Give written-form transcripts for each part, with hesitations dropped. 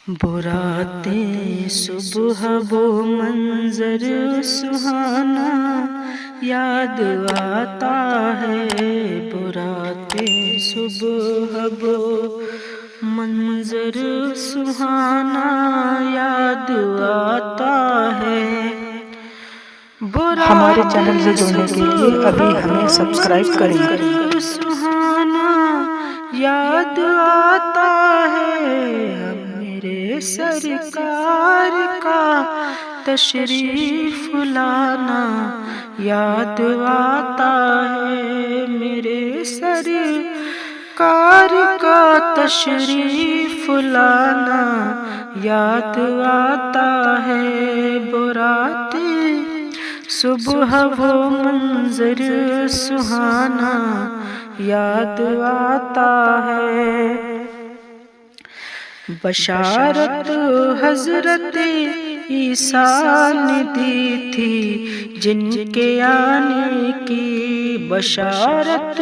براتے صبح وہ منظر سہانا یاد آتا ہے، براتے صبح وہ منظر سہانا یاد آتا ہے۔ ہمارے چینل سے جڑنے کے لیے ابھی ہمیں سبسکرائب کریں۔ سہانا یاد آتا ہے، میرے سرکار کا تشریف لانا یاد آتا ہے، میرے سرکار کا تشریف لانا یاد آتا ہے۔ براتے صبح وہ منظر سہانا یاد آتا ہے۔ بشارت حضرت عیسیٰ نے دی تھی جن کے آنے کی، بشارت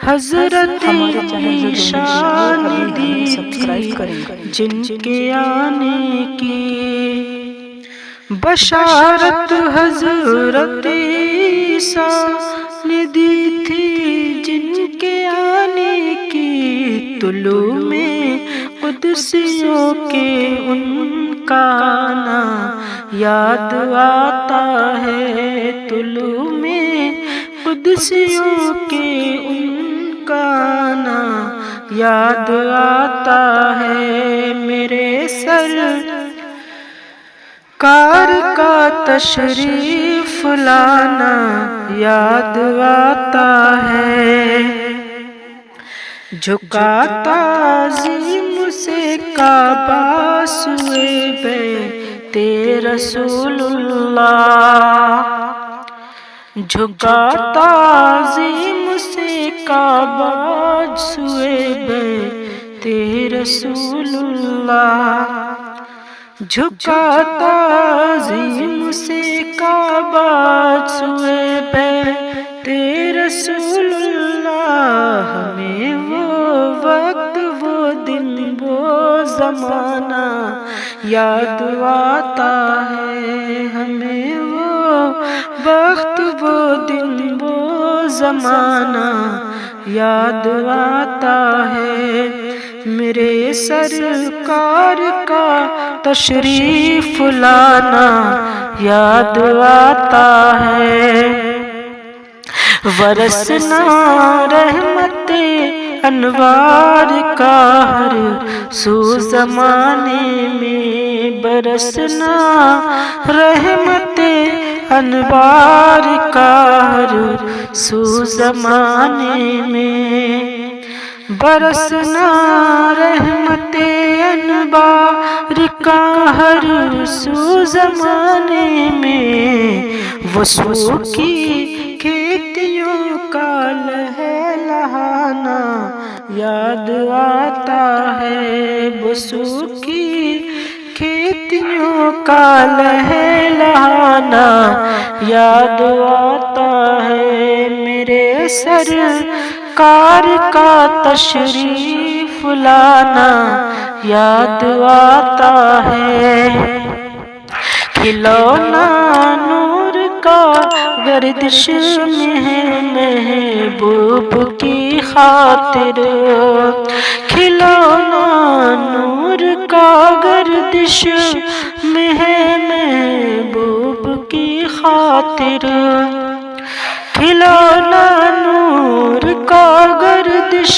حضرت عیسیٰ نے دی تھی جن کے آنے کی، بشارت حضرت عیسیٰ نے دی تھی جن کے آنے کی، طلوع میں قدسیوں کے ان کا آنا یاد آتا ہے، طلوع میں قدسیوں کے ان کا آنا یاد آتا ہے، میرے سرکار کا تشریف لانا یاد آتا ہے۔ جھکا تعظیم سے کعبہ سوئے بیت رسول اللہ، جھکا تعظیم سے کعبہ سوئے بیت رسول اللہ، جھکا تعظیم سے کعبہ سوئے بیت رسول اللہ، ہمیں وہ وقت وہ دن وہ زمانہ یاد آتا ہے، ہمیں وہ وقت وہ دن وہ زمانہ یاد آتا ہے، میرے سرکار کا تشریف لانا یاد آتا ہے۔ ورثنا رحمت انوار کا ہر سو زمانے میں، برسنا رحمت انوار کا ہر سو زمانے میں، برسنا رحمت انوار کا ہر سو زمانے میں، وصو کی کھیتیوں کا لہلہانا یاد آتا ہے، وصو کی کھیتیوں کا لہلہانا یاد آتا ہے، میرے سرکار کا تشریف لانا یاد آتا ہے۔ کھلونا نور کا گردش میں ہے محبوب کی خاطر، کھلونا نور کا گردش میں ہے محبوب کی خاطر، کھلونا نور کا گردش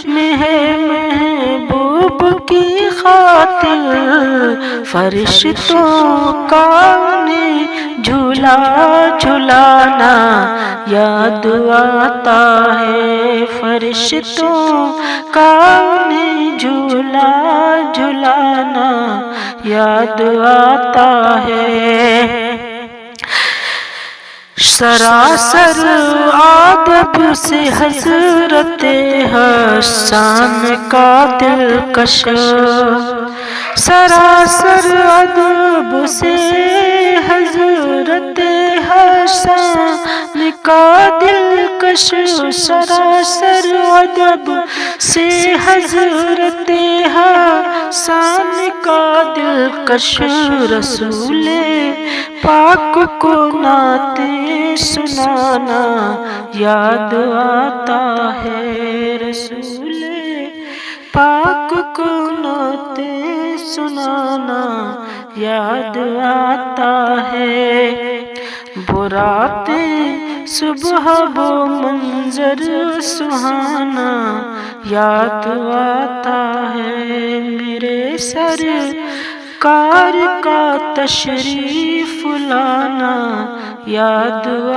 میں ہے محبوب کی خاطر، فرشتوں کا انہیں جھولا جھلانا یاد آتا ہے، فرشتوں کا انہیں جھولا جھلانا یاد آتا ہے۔ سراسر آدب سے حضرت حسن کا دلکش سراسر ادب سے حضرت حسن کا دلکش، سراسر ادب سے حضرت حسن کا دلکش، رسول پاک کو نعتیں سنانا یاد آتا ہے، رسول پاک کو نعتیں سنانا یاد آتا ہے۔ براتیں صبح وہ منظر سہانا یاد آتا ہے، میرے سرکار کا تشریف لانا یاد